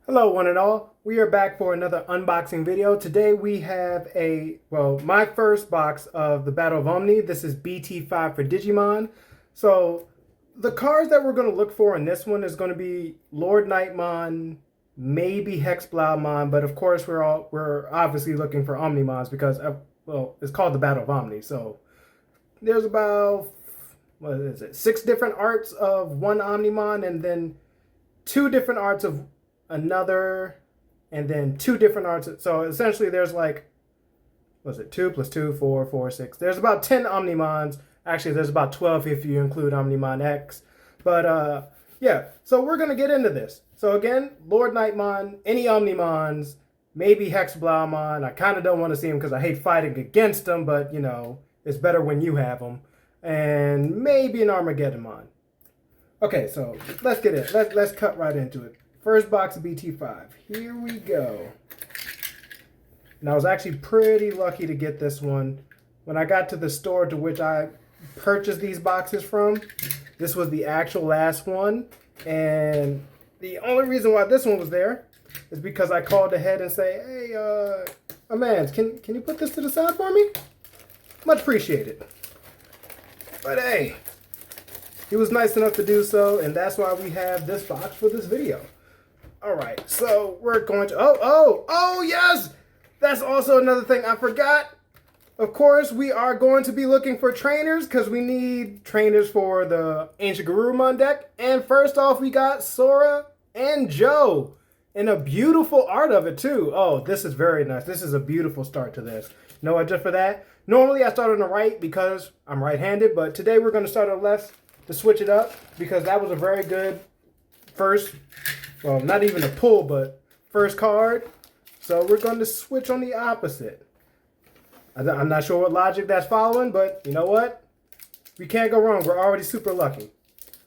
Hello one and all, we are back for another unboxing video. Today we have my first box of the Battle of Omni. This is BT-5 for Digimon. So the cards that we're going to look for in this one is going to be Lord Nightmon, maybe Hexblaumon, but of course we're obviously looking for Omnimons because it's called the Battle of Omni. So there's about, 6 different arts of one Omnimon and then 2 different arts of another, and then 2 different arts. So essentially there's 2 plus 2, 4, 4, 6. There's about 10 Omnimons. Actually, there's about 12 if you include Omnimon X. But yeah, so we're going to get into this. So again, Lord Nightmon, any Omnimons, maybe Hexblaumon. I kind of don't want to see him because I hate fighting against them, but you know, it's better when you have them. And maybe an Armageddonmon. Okay, so let's get it. Let's cut right into it. First box of BT-5. Here we go. And I was actually pretty lucky to get this one. When I got to the store to which I purchased these boxes from, this was the actual last one. And the only reason why this one was there is because I called ahead and say, hey, man, can you put this to the side for me? Much appreciated. But hey, he was nice enough to do so, and that's why we have this box for this video. All right, so we're going to, oh, yes! That's also another thing I forgot. Of course, we are going to be looking for trainers because we need trainers for the Ancient Garurumon deck. And first off, we got Sora and Joe. And a beautiful art of it, too. Oh, this is very nice. This is a beautiful start to this. You know what, just for that? Normally, I start on the right because I'm right-handed, but today we're going to start on the left to switch it up because that was a very good first, well, not even a pull, but first card. So we're going to switch on the opposite. I'm not sure what logic that's following, but you know what? We can't go wrong. We're already super lucky.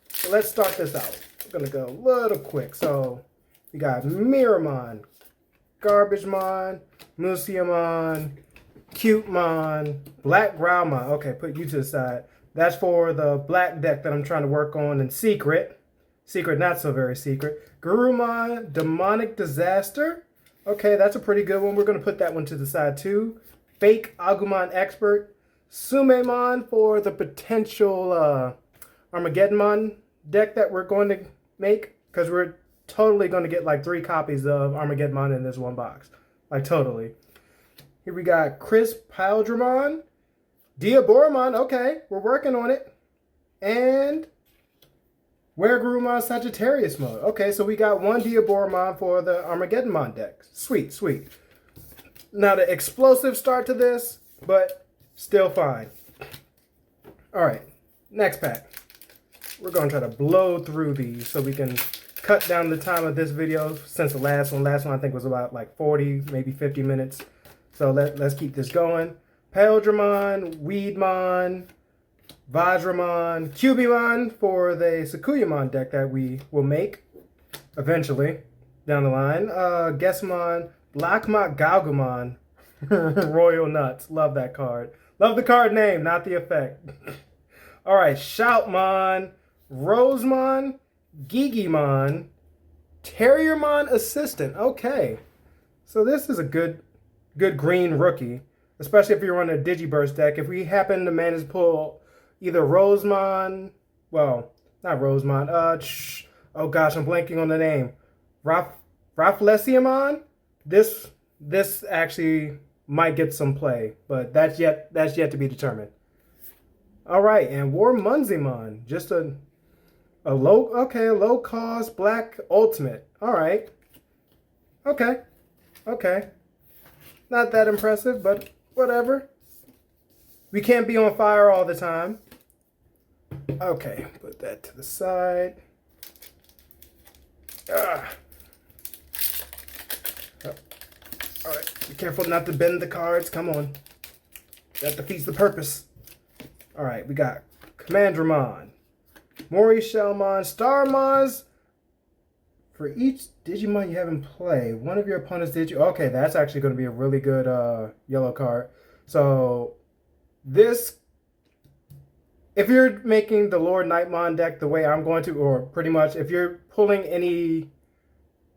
So let's start this out. We're going to go a little quick. So we got Miramon, Garbagemon, Museumon, Cutemon, Black Growlmon. Okay, put you to the side. That's for the black deck that I'm trying to work on in Secret. Secret, not so very secret. Garurumon, Demonic Disaster. Okay, that's a pretty good one. We're going to put that one to the side too. Fake Agumon Expert. Sumemon for the potential Armageddonmon deck that we're going to make. Because we're totally going to get like 3 copies of Armageddonmon in this one box. Like totally. Here we got Chris Pildramon. Diaboromon, okay, we're working on it. And Weregarurumon Sagittarius mode. Okay, so we got 1 Diaboromon for the Armageddonmon deck. Sweet, sweet. Now the explosive start to this, but still fine. Alright, next pack. We're going to try to blow through these so we can cut down the time of this video since the last one. Last one I think was about like 40, maybe 50 minutes. So let's keep this going. Paldramon, Weedmon, Vajramon, Cubimon for the Sakuyamon deck that we will make eventually down the line. Guessmon, Blackmot Galgamon, Royal Nuts. Love that card. Love the card name, not the effect. All right, Shoutmon, Rosemon, Gigimon, Terriermon Assistant. Okay, so this is a good green rookie. Especially if you're on a Digiburst deck. If we happen to manage to pull either Rosemon, well, not Rosemon, oh gosh, I'm blanking on the name. Rafflesiamon? This actually might get some play, but that's yet to be determined. Alright, and Warmunzimon. Just a low cost black ultimate. Alright. Okay. Not that impressive, but whatever. We can't be on fire all the time. Okay, put that to the side. Alright, be careful not to bend the cards. Come on. That defeats the purpose. Alright, we got Commandramon, Morishellmon, Starmons. For each Digimon you have in play, one of your opponent's okay, that's actually going to be a really good yellow card. So this, if you're making the Lord Nightmon deck the way I'm going to, or pretty much if you're pulling any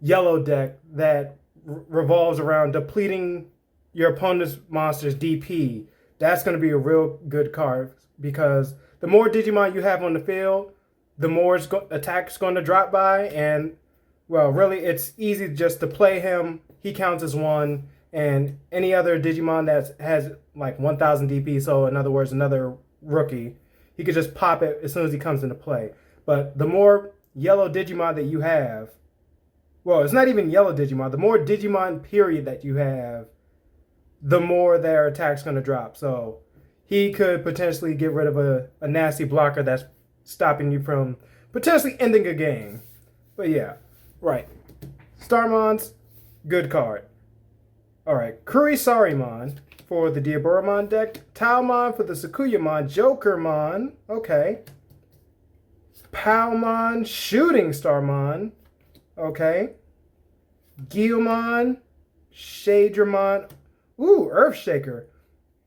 yellow deck that revolves around depleting your opponent's monster's DP, that's going to be a real good card because the more Digimon you have on the field, the more attack's going to drop by, and well, really, it's easy just to play him. He counts as one, and any other Digimon that has like 1,000 DP, so in other words, another rookie, he could just pop it as soon as he comes into play. But the more yellow Digimon that you have, well, it's not even yellow Digimon, the more Digimon period that you have, the more their attack's going to drop. So he could potentially get rid of a nasty blocker that's stopping you from potentially ending a game. But yeah, right. Starmon's good card. Alright, Kurisarimon for the Diaboromon deck. Taomon for the Sakuyamon. Jokermon. Okay. Palmon. Shooting Starmon. Okay. Guilmon. Shadramon. Ooh, Earthshaker.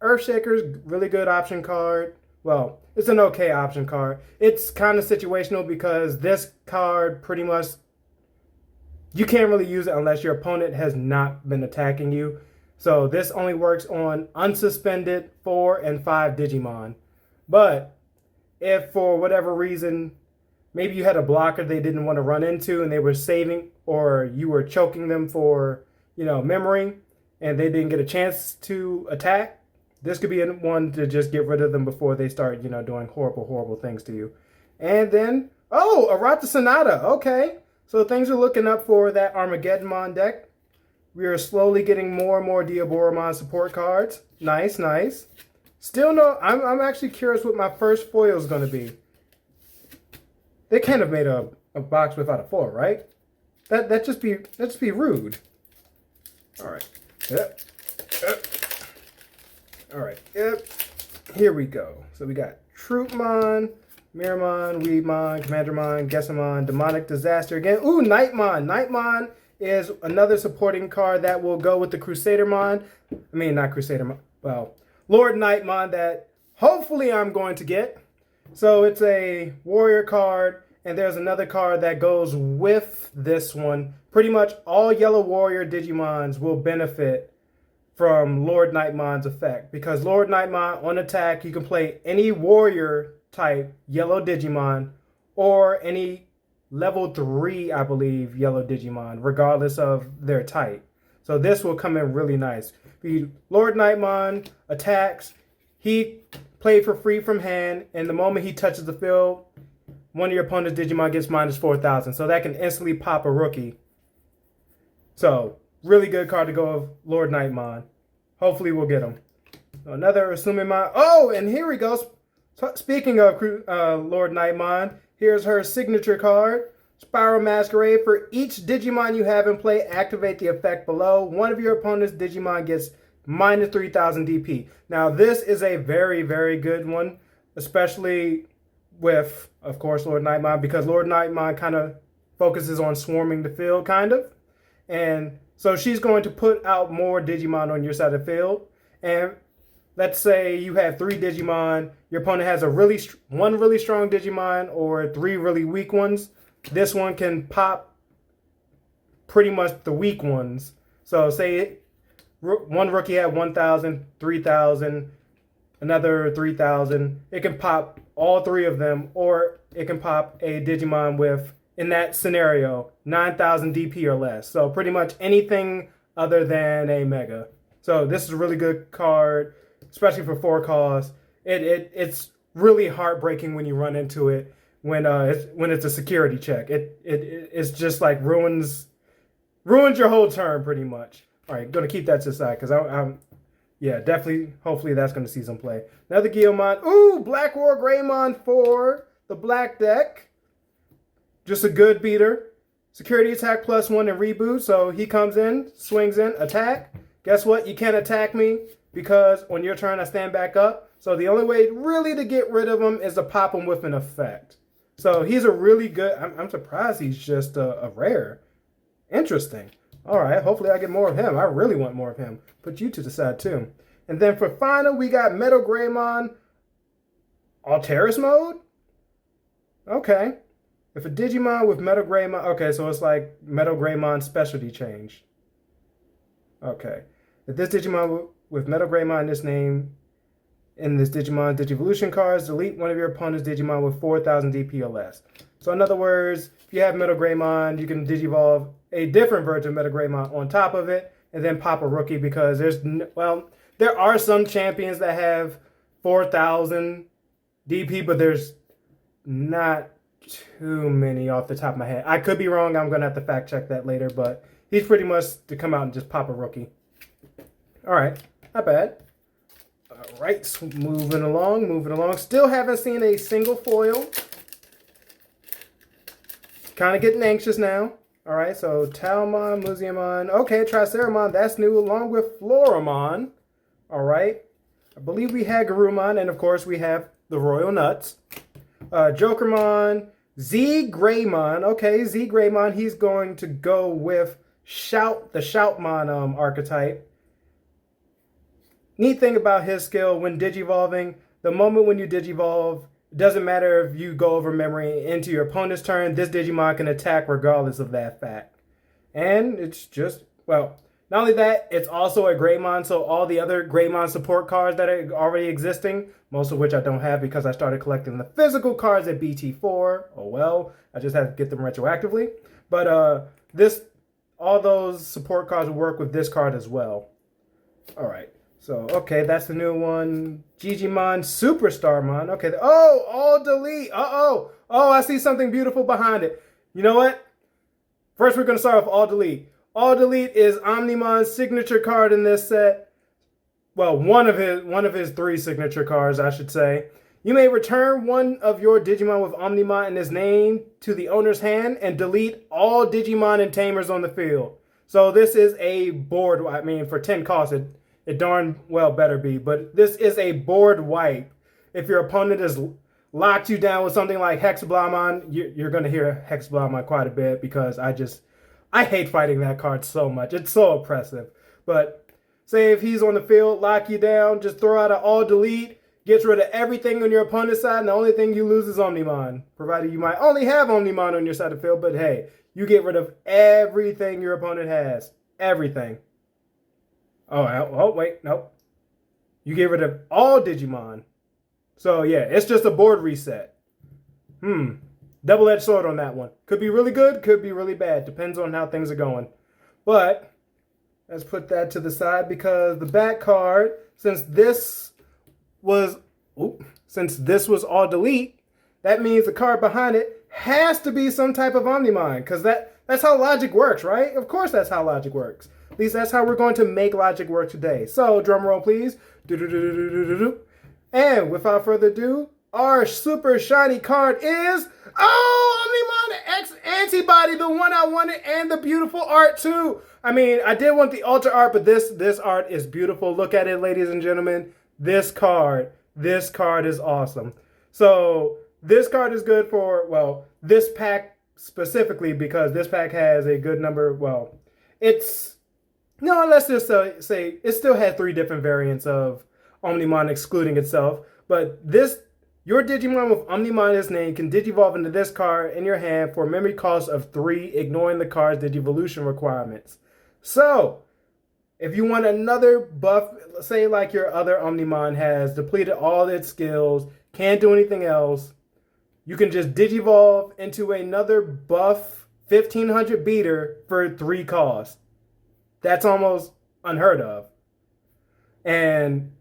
Earthshaker's really good option card. Well, it's an okay option card. It's kind of situational because this card pretty much, you can't really use it unless your opponent has not been attacking you. So this only works on unsuspended 4 and 5 Digimon. But if for whatever reason, maybe you had a blocker they didn't want to run into and they were saving, or you were choking them for, memory, and they didn't get a chance to attack, this could be one to just get rid of them before they start, doing horrible, horrible things to you. And then, Arata Sonata. Okay. So things are looking up for that Armageddonmon deck. We are slowly getting more and more Diaboromon support cards. Nice, nice. Still no, I'm actually curious what my first foil is going to be. They can't have made a box without a foil, right? That just be rude. All right. Yep. All right. Yep. Here we go. So we got Troopmon, Miramon, Weedmon, Commandermon, Gessamon, Demonic Disaster again. Ooh, Nightmon. Nightmon is another supporting card that will go with the Crusadermon. I mean, not Crusadermon. Well, Lord Nightmon that hopefully I'm going to get. So it's a warrior card, and there's another card that goes with this one. Pretty much all yellow warrior Digimons will benefit from Lord Nightmon's effect, because Lord Nightmon on attack, you can play any warrior type yellow Digimon or any level 3, I believe, yellow Digimon, regardless of their type. So this will come in really nice. Lord Nightmon attacks, he played for free from hand, and the moment he touches the field, one of your opponent's Digimon gets minus 4,000. So that can instantly pop a rookie. So really good card to go with Lord Nightmon. Hopefully we'll get him. Another Asumimon. Oh, and here we go. Speaking of Lord Nightmon, here's her signature card. Spiral Masquerade. For each Digimon you have in play, activate the effect below. One of your opponent's Digimon gets minus 3,000 DP. Now this is a very, very good one, especially with, of course, Lord Nightmon, because Lord Nightmon kind of focuses on swarming the field, kind of. And so she's going to put out more Digimon on your side of the field. And let's say you have 3 Digimon, your opponent has one really strong Digimon or 3 really weak ones. This one can pop pretty much the weak ones. So say one rookie had 1,000, 3,000, another 3,000. It can pop all 3 of them, or it can pop a Digimon with, in that scenario, 9,000 DP or less. So pretty much anything other than a Mega. So this is a really good card, especially for 4 costs. It's really heartbreaking when you run into it when it's a security check. It's just like ruins your whole turn pretty much. All right, gonna keep that to the side because I'm yeah, definitely, hopefully that's gonna see some play. Another Guilmon. Ooh, Black War Greymon for the black deck. Just a good beater. Security attack +1 and reboot. So he comes in, swings in, attack. Guess what? You can't attack me because on your turn I stand back up. So the only way really to get rid of him is to pop him with an effect. So he's a really good, I'm surprised he's just a rare. Interesting. All right, hopefully I get more of him. I really want more of him. Put you to the side too. And then for final, we got Metal Greymon Alteris mode. Okay. If a Digimon with Metal Greymon, okay, so it's like Metal Greymon specialty change. Okay. If this Digimon with Metal Greymon in this name in this Digimon Digivolution cards, delete one of your opponent's Digimon with 4,000 DP or less. So in other words, if you have Metal Greymon, you can Digivolve a different version of Metal Greymon on top of it, and then pop a rookie because there are some champions that have 4,000 DP, but there's not too many off the top of my head. I could be wrong. I'm going to have to fact check that later, but he's pretty much to come out and just pop a rookie. All right, not bad. All right, so moving along. Still haven't seen a single foil. Kind of getting anxious now. All right, so Talmon, Museumon. Okay, Triceramon, that's new, along with Floramon. All right. I believe we had Garurumon, and of course we have the Royal Nuts. Jokermon, Z Greymon. Okay, Z Greymon, he's going to go with the Shoutmon archetype. Neat thing about his skill when Digivolving, the moment when you Digivolve, it doesn't matter if you go over memory into your opponent's turn, this Digimon can attack regardless of that fact. And it's just, well, not only that, it's also a Greymon, so all the other Greymon support cards that are already existing, most of which I don't have because I started collecting the physical cards at BT-4. Oh well, I just have to get them retroactively. But all those support cards will work with this card as well. All right. So, okay, that's the new one. Gigimon, Superstarmon. Okay, oh, all delete. Uh-oh. Oh, I see something beautiful behind it. You know what? First, we're going to start with all delete. All delete is Omnimon's signature card in this set. Well, one of his 3 signature cards, I should say. You may return one of your Digimon with Omnimon in his name to the owner's hand and delete all Digimon and Tamers on the field. So this is a board, I mean, for 10 costs, it darn well better be, but this is a board wipe. If your opponent has locked you down with something like Hexablamon, you're going to hear Hexablamon quite a bit because I hate fighting that card so much. It's so oppressive. But say if he's on the field, lock you down, just throw out an all delete, gets rid of everything on your opponent's side, and the only thing you lose is Omnimon. Provided you might only have Omnimon on your side of the field, but hey, you get rid of everything your opponent has. Everything. Oh, wait, nope. You get rid of all Digimon. So, yeah, it's just a board reset. Double-edged sword on that one. Could be really good, could be really bad. Depends on how things are going. But, let's put that to the side because the back card, since this was all delete, that means the card behind it has to be some type of Omnimon because that's how logic works, right? Of course that's how logic works. At least that's how we're going to make logic work today. So, drum roll, please. And without further ado, our super shiny card is, Omnimon X Antibody, the one I wanted, and the beautiful art too. I mean, I did want the ultra art, but this art is beautiful. Look at it, ladies and gentlemen. This card is awesome. So, this card is good for, well, this pack specifically because this pack has a good number, well, let's just say it still had 3 different variants of Omnimon excluding itself. But your Digimon with Omnimon in its name can Digivolve into this card in your hand for a memory cost of 3, ignoring the card's Digivolution requirements. So, if you want another buff, say like your other Omnimon has depleted all its skills, can't do anything else, you can just Digivolve into another buff 1500 beater for 3 costs. That's almost unheard of. And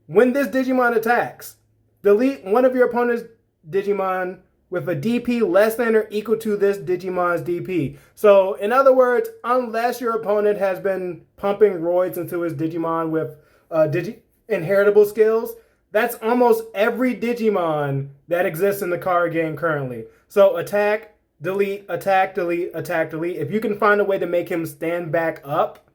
when this Digimon attacks, delete one of your opponent's Digimon with a DP less than or equal to this Digimon's DP. So, in other words, unless your opponent has been pumping roids into his Digimon with inheritable skills, that's almost every Digimon that exists in the card game currently. So, attack, delete, attack, delete, attack, delete. If you can find a way to make him stand back up,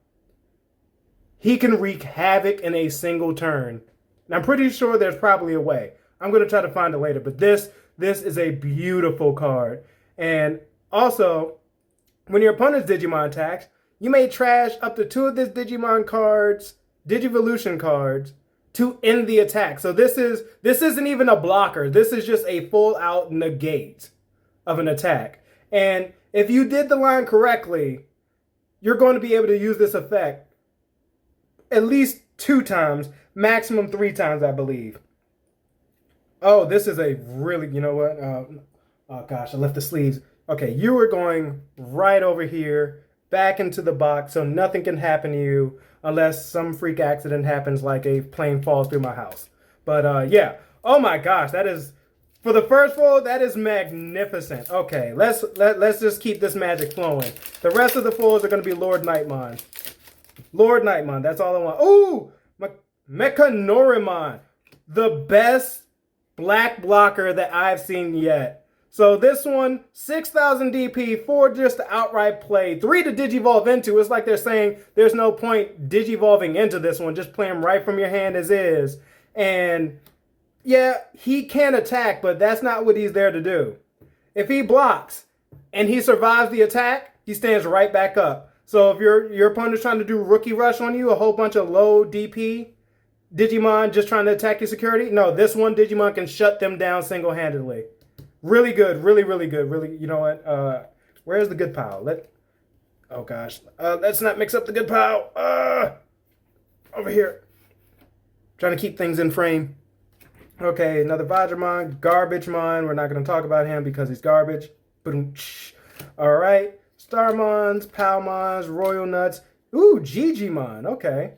he can wreak havoc in a single turn. And I'm pretty sure there's probably a way. I'm going to try to find it later. But this is a beautiful card. And also, when your opponent's Digimon attacks, you may trash up to 2 of this Digimon cards, Digivolution cards, to end the attack. So this isn't even a blocker. This is just a full out negate of an attack. And if you did the line correctly, you're going to be able to use this effect at least 2 times, maximum 3 times, I believe. Oh, this is a really, you know what? Oh gosh, I left the sleeves. Okay, you are going right over here, back into the box, so nothing can happen to you unless some freak accident happens, like a plane falls through my house. But yeah, oh my gosh, that is, for the first foil, that is magnificent. Okay, let's just keep this magic flowing. The rest of the foils are going to be Lord Nightmon. Lord Nightmon, that's all I want. Ooh, Mechanorimon, the best black blocker that I've seen yet. So this one, 6,000 DP, 4 just to outright play, 3 to digivolve into. It's like they're saying there's no point digivolving into this one. Just play him right from your hand as is. And yeah, he can attack, but that's not what he's there to do. If he blocks and he survives the attack, he stands right back up. So if your opponent's trying to do rookie rush on you, a whole bunch of low DP Digimon just trying to attack your security, no, this one Digimon can shut them down single-handedly. Really good, really, really good. Really, you know what? Where's the good pile? Oh gosh, let's not mix up the good pile. Over here. Trying to keep things in frame. Okay, another Vajramon, Garbagemon. We're not going to talk about him because he's garbage. All right, Starmons, Palmons, Royal Nuts. Ooh, Gigimon. Okay,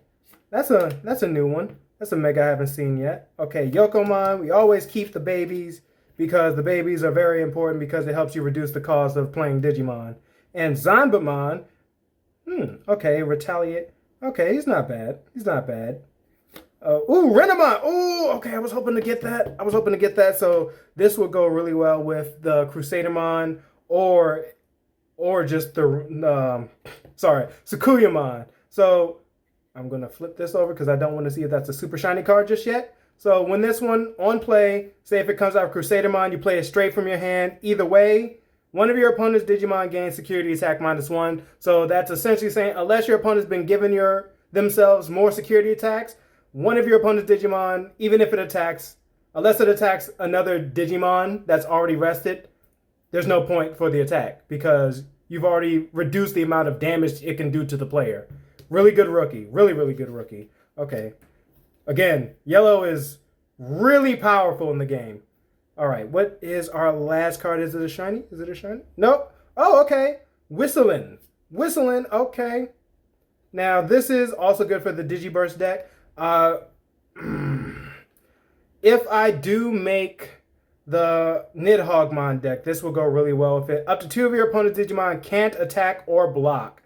that's a new one. That's a mega I haven't seen yet. Okay, Yokomon. We always keep the babies because the babies are very important because it helps you reduce the cost of playing Digimon. And Zanbamon. Okay, Retaliate. Okay, he's not bad. He's not bad. Ooh, Renamon. Ooh, okay, I was hoping to get that. So this will go really well with the Crusadermon or just the Sakuyamon. So I'm gonna flip this over because I don't want to see if that's a super shiny card just yet. So when this one on play, say if it comes out of Crusadermon, you play it straight from your hand. Either way, one of your opponent's Digimon gains security attack -1. So that's essentially saying unless your opponent's been giving themselves more security attacks, one of your opponent's Digimon, even if it attacks, unless it attacks another Digimon that's already rested, there's no point for the attack because you've already reduced the amount of damage it can do to the player. Really good rookie. Really, really good rookie. Okay. Again, yellow is really powerful in the game. All right, what is our last card? Is it a shiny? Is it a shiny? Nope. Oh, okay. Whistling. Whistling, okay. Now, this is also good for the Digiburst deck. If I do make the Nidhoggmon deck, this will go really well with it. Up to 2 of your opponent's Digimon can't attack or block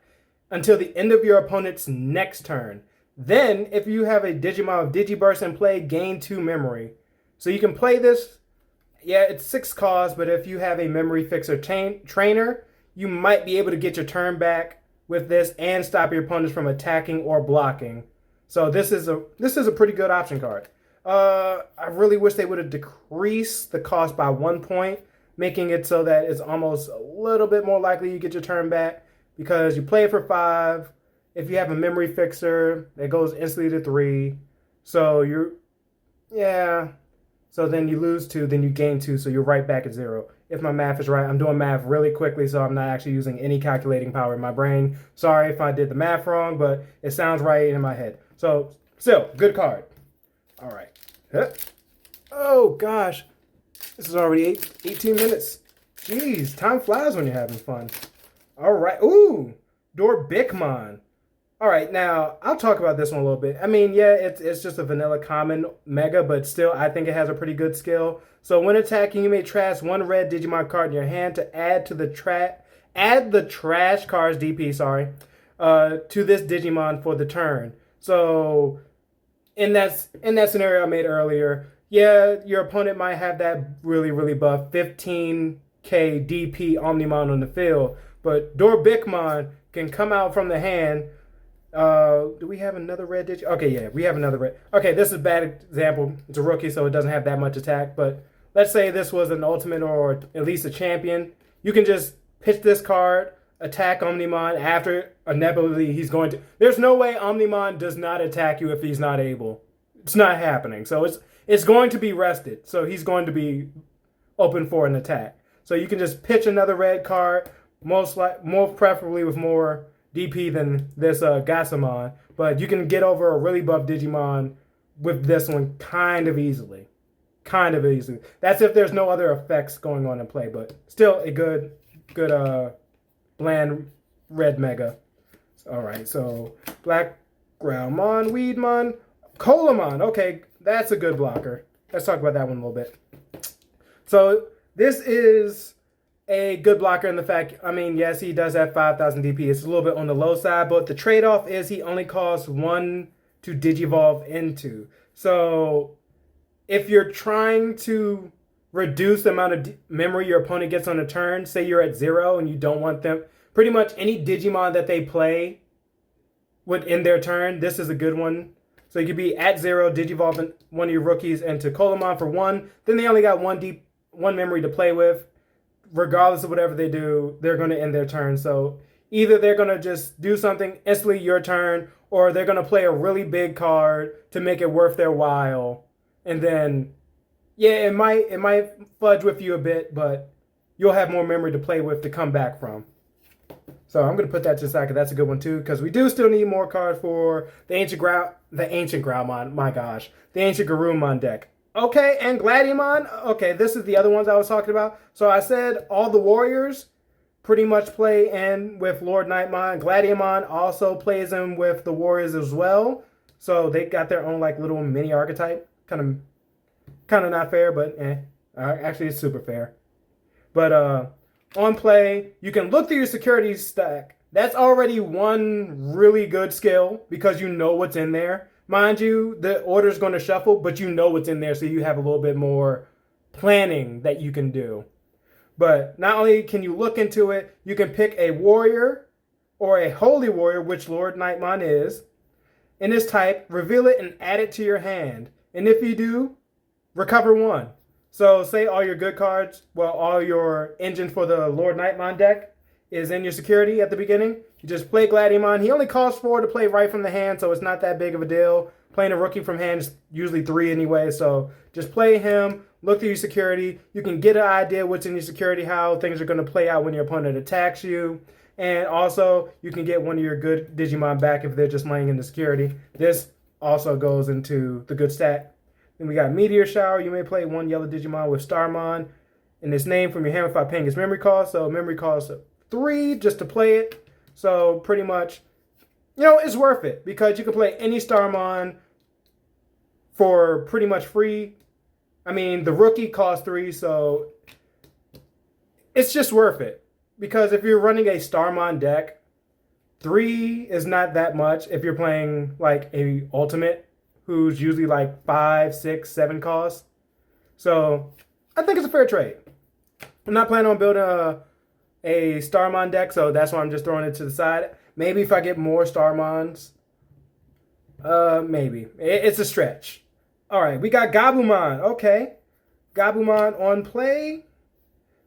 until the end of your opponent's next turn. Then, if you have a Digimon of Digiburst in play, gain 2 memory. So you can play this. Yeah, it's 6 cost, but if you have a memory fixer trainer, you might be able to get your turn back with this and stop your opponents from attacking or blocking. So this is a pretty good option card. I really wish they would have decreased the cost by 1 point, making it so that it's almost a little bit more likely you get your turn back because you play it for 5. If you have a memory fixer, it goes instantly to 3. So so then you lose 2, then you gain 2, so you're right back at 0. If my math is right, I'm doing math really quickly, so I'm not actually using any calculating power in my brain. Sorry if I did the math wrong, but it sounds right in my head. So, still, good card. All right. Oh, gosh. This is already 18 minutes. Jeez, time flies when you're having fun. All right. Ooh, Dorbikmon. All right, now, I'll talk about this one a little bit. I mean, yeah, it's just a vanilla common mega, but still, I think it has a pretty good skill. So when attacking, you may trash 1 red Digimon card in your hand to add the trash card's DP, to this Digimon for the turn. So in that scenario I made earlier, yeah, your opponent might have that really, really buff 15k DP Omnimon on the field, but Dorbikmon can come out from the hand. Do we have another red Digi? Okay, yeah, we have another red. Okay, this is a bad example. It's a rookie, so it doesn't have that much attack, but let's say this was an ultimate or at least a champion. You can just pitch this card, attack Omnimon after inevitably he's going to. There's no way Omnimon does not attack you if he's not able. It's not happening. So it's going to be rested. So he's going to be open for an attack. So you can just pitch another red card, more preferably with more DP than this Gasamon. But you can get over a really buff Digimon with this one kind of easily. Kind of easily. That's if there's no other effects going on in play, but still a good bland red Mega. All right, so Black Growlmon, Weedmon, Colamon. Okay, that's a good blocker. Let's talk about that one a little bit. So this is a good blocker in the fact, I mean, yes, he does have 5,000 DP. It's a little bit on the low side, but the trade-off is he only costs 1 to Digivolve into. So if you're trying to reduce the amount of memory your opponent gets on a turn, say you're at 0 and you don't want them, pretty much any Digimon that they play would end their turn, this is a good one. So you could be at 0, Digivolve one of your rookies into Colamon for 1. Then they only got one memory to play with. Regardless of whatever they do, they're going to end their turn. So either they're going to just do something instantly your turn, or they're going to play a really big card to make it worth their while. And then, yeah, it might fudge with you a bit, but you'll have more memory to play with to come back from. So I'm going to put that to the side because that's a good one too, because we do still need more cards for the Ancient Growlmon, my gosh, the Ancient Garurumon deck. Okay, and Gladiamon. Okay, this is the other ones I was talking about. So I said all the Warriors pretty much play in with Lord Nightmon. Gladiamon also plays in with the Warriors as well. So they got their own like little mini archetype. Kind of not fair, but actually it's super fair. But on play, you can look through your security stack. That's already one really good skill because you know what's in there. Mind you, the order's going to shuffle, but you know what's in there, so you have a little bit more planning that you can do. But not only can you look into it, you can pick a warrior or a holy warrior, which Lord Nightmon is. In this type, reveal it and add it to your hand. And if you do, recover 1. So say all your good cards, well, all your engine for the Lord Nightmon deck is in your security at the beginning. You just play Gladiamon. He only costs 4 to play right from the hand, so it's not that big of a deal. Playing a rookie from hand is usually 3 anyway, so just play him, look through your security. You can get an idea what's in your security, how things are going to play out when your opponent attacks you. And also, you can get one of your good Digimon back if they're just laying in the security. This also goes into the good stat. Then we got Meteor Shower. You may play 1 yellow Digimon with Starmon in its name from your hand without paying its memory cost. So memory cost 3 just to play it. So pretty much, you know, it's worth it because you can play any Starmon for pretty much free. I mean, the rookie costs 3, so it's just worth it. Because if you're running a Starmon deck, 3 is not that much if you're playing like a Ultimate, who's usually like 5, 6, 7 costs. So I think it's a fair trade. I'm not planning on building a Starmon deck, so that's why I'm just throwing it to the side. Maybe if I get more Starmons, maybe. It's a stretch. All right, we got Gabumon. Okay. Gabumon on play.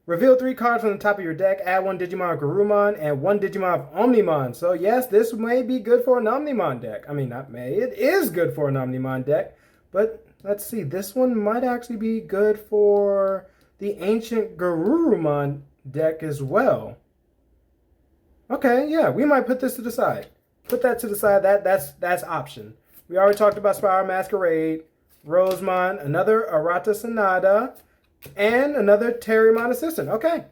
Reveal 3 cards from the top of your deck. Add 1 Digimon of Garurumon and 1 Digimon of Omnimon. So yes, this may be good for an Omnimon deck. I mean, not may. It is good for an Omnimon deck. But let's see. This one might actually be good for the Ancient Garurumon deck as well. Okay, yeah, we might put this to the side. Put that to the side. That's option. We already talked about Spiral Masquerade, Rosemon, another Arata Sonata, and another Terriermon Assistant. Okay.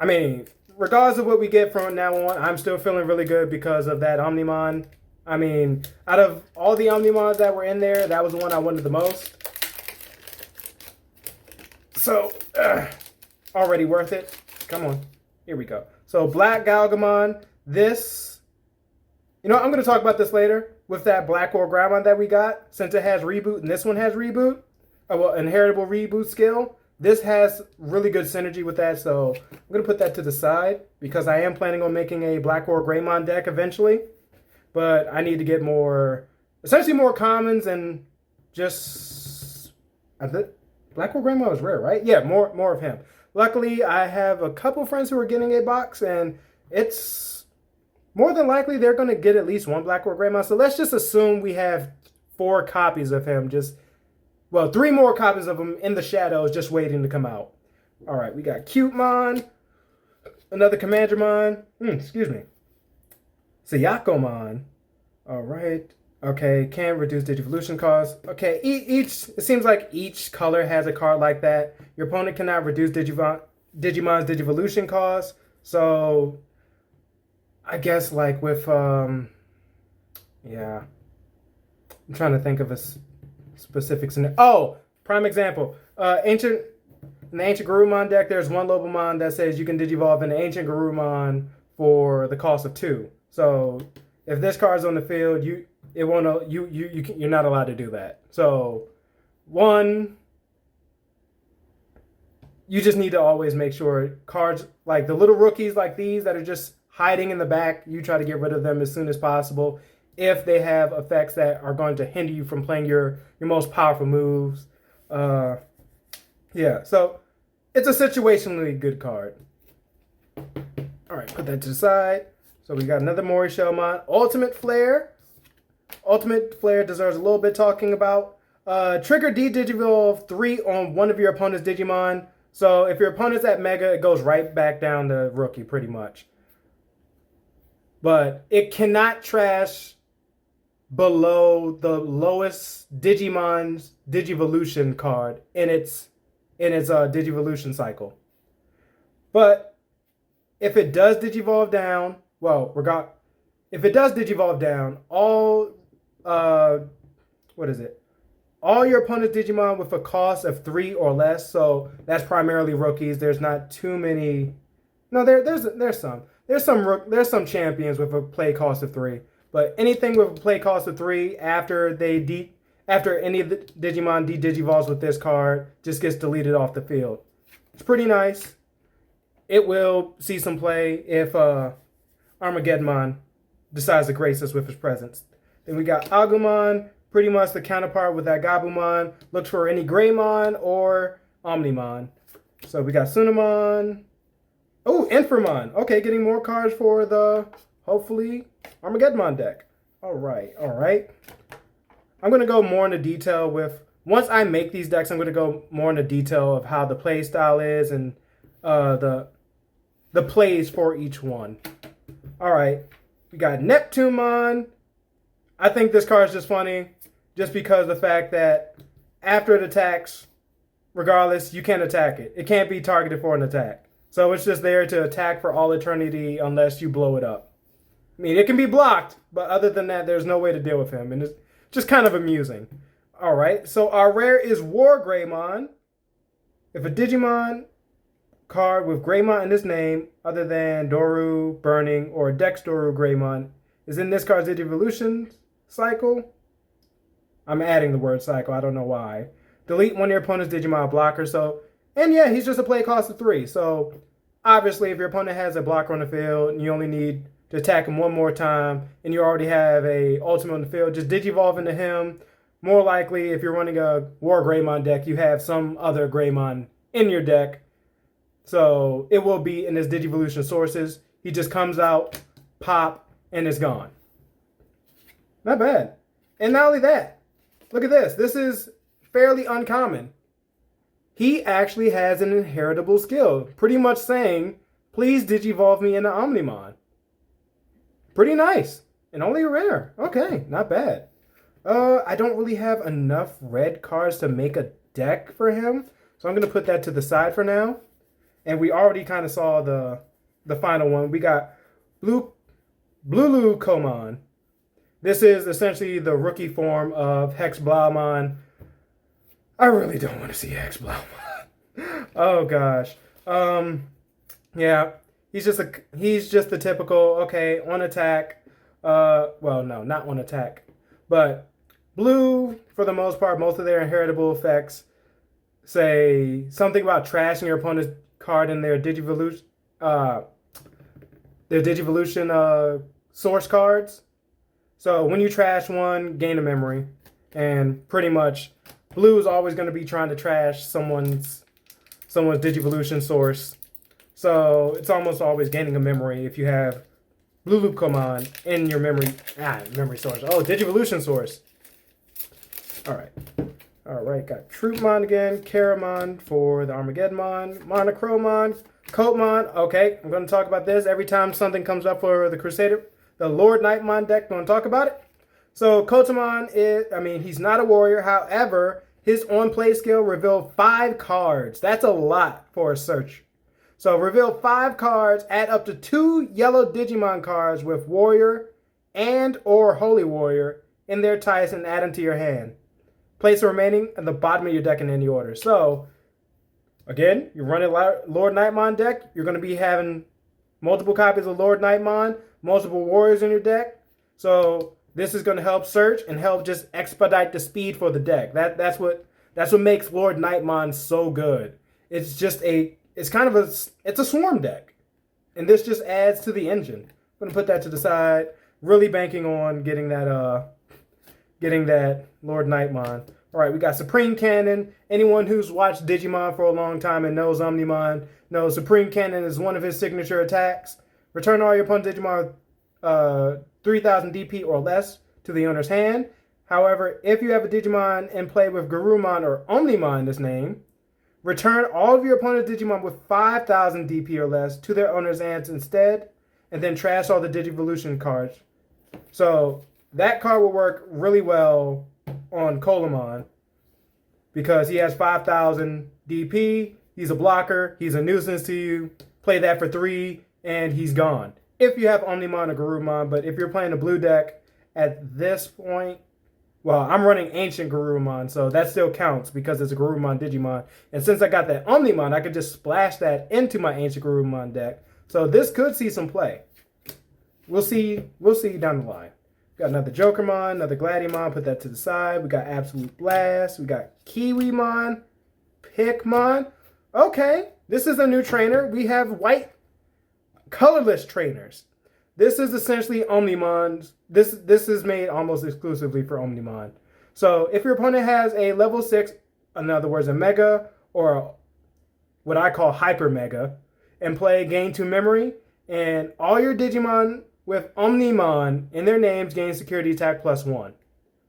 I mean, regardless of what we get from now on, I'm still feeling really good because of that Omnimon. I mean, out of all the Omnimons that were in there, that was the one I wanted the most. So, already worth it. Come on. Here we go. So, Black Galgamon. This, you know, I'm going to talk about this later with that Black Ore Growlmon that we got. Since it has Reboot and this one has Reboot, well, Inheritable Reboot skill. This has really good synergy with that, so I'm going to put that to the side because I am planning on making a Black Ore Greymon deck eventually. But I need to get more, essentially more commons and just, Black Ore Greymon is rare, right? Yeah, more of him. Luckily, I have a couple friends who are getting a box, and it's more than likely they're going to get at least 1 Black Ore Greymon. So let's just assume we have 4 copies of him, 3 more copies of him in the shadows just waiting to come out. All right, we got Cutemon, another Commandramon. Excuse me. Sayakomon. All right. Okay, can reduce Digivolution cost. Okay, it seems like each color has a card like that. Your opponent cannot reduce Digimon's Digivolution cost. So, I guess like with, yeah. I'm trying to think of a specific scenario. Oh, prime example. In the Ancient Garurumon deck, there's one Lobomon that says you can Digivolve an Ancient Garurumon for the cost of 2. So, if this card's on the field, you're not allowed to do that. So, 1, you just need to always make sure cards like the little rookies like these that are just hiding in the back, you try to get rid of them as soon as possible if they have effects that are going to hinder you from playing your most powerful moves. Yeah, so it's a situationally good card. All right, put that to the side. So we got another Morishellmon. Ultimate Flare. Ultimate Flare deserves a little bit talking about. Trigger D-Digivolve 3 on one of your opponent's Digimon. So if your opponent's at Mega, it goes right back down to Rookie pretty much. But it cannot trash below the lowest Digimon's Digivolution card in its Digivolution cycle. But if it does Digivolve down, well, if it does Digivolve down, all all your opponent's Digimon with a cost of 3 or less, so that's primarily rookies. There's not too many. No, there's some. There's some champions with a play cost of 3, but anything with a play cost of 3 after any of the Digimon de-Digivolves with this card just gets deleted off the field. It's pretty nice. It will see some play if Armageddon decides to grace us with his presence. Then we got Agumon, pretty much the counterpart with that Gabumon. Look for any Greymon or Omnimon. So we got Sunamon. Oh, Inframon. Okay, getting more cards for the, hopefully, Armageddon deck. All right. I'm going to go more into detail with, once I make these decks, I'm going to go more into detail of how the play style is and the plays for each one. All right, we got Neptunemon. I think this card is just funny, just because of the fact that after it attacks, regardless, you can't attack it. It can't be targeted for an attack. So it's just there to attack for all eternity unless you blow it up. I mean, it can be blocked, but other than that, there's no way to deal with him. And it's just kind of amusing. All right, so our rare is War Greymon. If a Digimon card with Greymon in its name, other than Doru, Burning, or Dex Doru Greymon, is in this card's Digivolution cycle. I'm adding the word cycle, I don't know why. Delete one of your opponent's Digimon blocker. So, and yeah, he's just a play cost of 3. So, obviously, if your opponent has a blocker on the field, and you only need to attack him one more time, and you already have a ultimate on the field, just Digivolve into him. More likely, if you're running a War Greymon deck, you have some other Greymon in your deck. So, it will be in his Digivolution sources. He just comes out, pop, and it's gone. Not bad. And not only that, look at this. This is fairly uncommon. He actually has an inheritable skill, pretty much saying, please Digivolve me into Omnimon. Pretty nice. And only a rare. Okay, not bad. I don't really have enough red cards to make a deck for him, so I'm going to put that to the side for now. And we already kind of saw the final one. We got Blulukomon. This is essentially the rookie form of Hex Blaumon. I really don't want to see Hex Blaumon. Oh gosh. Yeah, he's just the typical, okay, on attack. Well, no, not on attack. But blue, for the most part, most of their inheritable effects say something about trashing your opponent's card in their Digivolution source cards. So when you trash one, gain a memory. And pretty much blue is always going to be trying to trash someone's Digivolution source. So it's almost always gaining a memory if you have Blulukomon in your memory source. Oh, Digivolution source. All Alright, got Troopmon again, Karamon for the Armageddon, Monochromon, Coatmon. Okay, I'm going to talk about this every time something comes up for the Crusader, the Lord Nightmon deck. I'm going to talk about it. So Coatmon is, he's not a warrior. However, his on-play skill revealed 5 cards. That's a lot for a search. So reveal 5 cards, add up to 2 yellow Digimon cards with Warrior and or Holy Warrior in their types and add them to your hand. Place the remaining at the bottom of your deck in any order. So, again, you're running Lord Nightmon deck. You're going to be having multiple copies of Lord Nightmon, multiple warriors in your deck. So, this is going to help search and help just expedite the speed for the deck. That's what makes Lord Nightmon so good. It's just it's a swarm deck. And this just adds to the engine. I'm going to put that to the side. Really banking on getting that Lord Nightmon. All right, we got Supreme Cannon. Anyone who's watched Digimon for a long time and knows Omnimon knows Supreme Cannon is one of his signature attacks. Return all your opponent's Digimon 3,000 DP or less to the owner's hand. However, if you have a Digimon in play with Garurumon or Omnimon in this name, return all of your opponent's Digimon with 5,000 DP or less to their owner's hands instead, and then trash all the Digivolution cards. So that card will work really well on Coatmon because he has 5,000 DP. He's a blocker. He's a nuisance to you. Play that for 3, and he's gone. If you have Omnimon or Garurumon, but if you're playing a blue deck at this point, well, I'm running Ancient Garurumon, so that still counts because it's a Garurumon Digimon. And since I got that Omnimon, I could just splash that into my Ancient Garurumon deck. So this could see some play. We'll see down the line. Got another Jokermon, another Gladiumon, put that to the side. We got Absolute Blast. We got Kiwimon, Pikmon. Okay, this is a new trainer. We have white colorless trainers. This is essentially Omnimon's. This is made almost exclusively for Omnimon. So if your opponent has a level 6, in other words, a Mega or what I call Hyper Mega, and play Gain 2 Memory, and all your Digimon with Omnimon in their names gain Security Attack +1.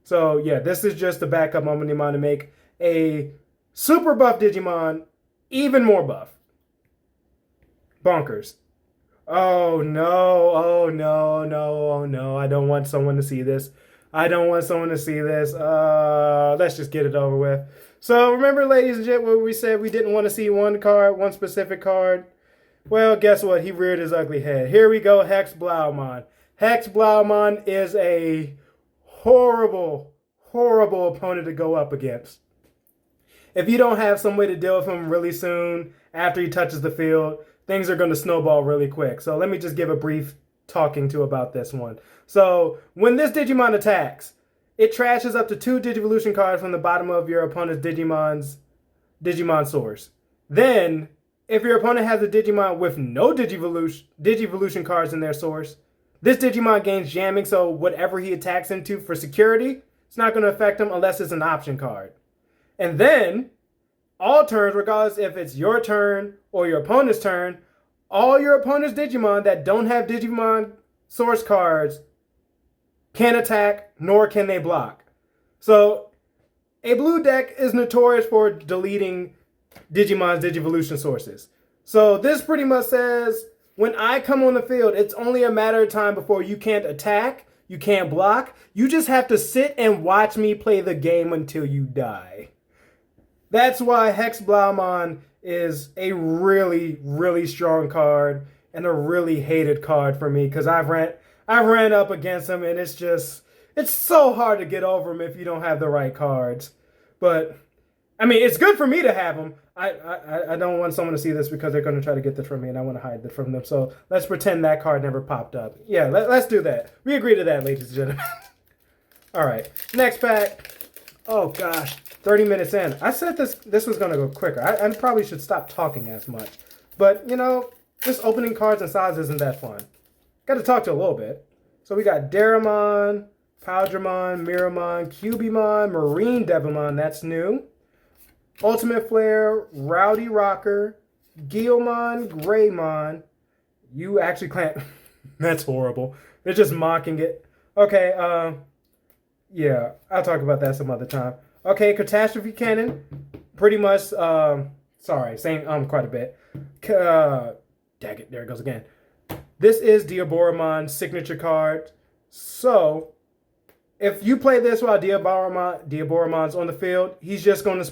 So yeah, this is just the backup Omnimon to make a super buff Digimon even more buff. Bonkers. Oh no, oh no, no, oh no. I don't want someone to see this. Let's just get it over with. So remember, ladies and gentlemen, we said we didn't want to see one specific card. Well, guess what? He reared his ugly head. Here we go, Hex Blaumon. Hex Blaumon is a horrible, horrible opponent to go up against. If you don't have some way to deal with him really soon after he touches the field, things are going to snowball really quick. So let me just give a brief talking to about this one. So when this Digimon attacks, it trashes up to 2 Digivolution cards from the bottom of your opponent's Digimon source. Then, if your opponent has a Digimon with no Digivolution cards in their source, this Digimon gains jamming, so whatever he attacks into for security, it's not going to affect him unless it's an option card. And then, all turns, regardless if it's your turn or your opponent's turn, all your opponent's Digimon that don't have Digimon source cards can attack, nor can they block. So, a blue deck is notorious for deleting Digimon's Digivolution sources. So this pretty much says, when I come on the field, it's only a matter of time before you can't attack, you can't block. You just have to sit and watch me play the game until you die. That's why Hex Blaumon is a really, really strong card and a really hated card for me because I've ran up against him and it's so hard to get over him if you don't have the right cards. But it's good for me to have them. I don't want someone to see this because they're going to try to get this from me and I want to hide it from them. So let's pretend that card never popped up. Yeah, let's do that. We agree to that, ladies and gentlemen. All right, next pack. Oh gosh, 30 minutes in. I said this was going to go quicker. I probably should stop talking as much. But, just opening cards and size isn't that fun. Got to talk to a little bit. So we got Daramon, Powdramon, Miramon, Cubimon, Marine Devimon, that's new. Ultimate Flare, Rowdy Rocker, Guilmon, Greymon. You actually can't. That's horrible. They're just mocking it. Okay, yeah, I'll talk about that some other time. Okay, Catastrophe Cannon. Pretty much, sorry, saying quite a bit. Dang it, there it goes again. This is Diaboromon's signature card. So, if you play this while Diaboromon's on the field, he's just going to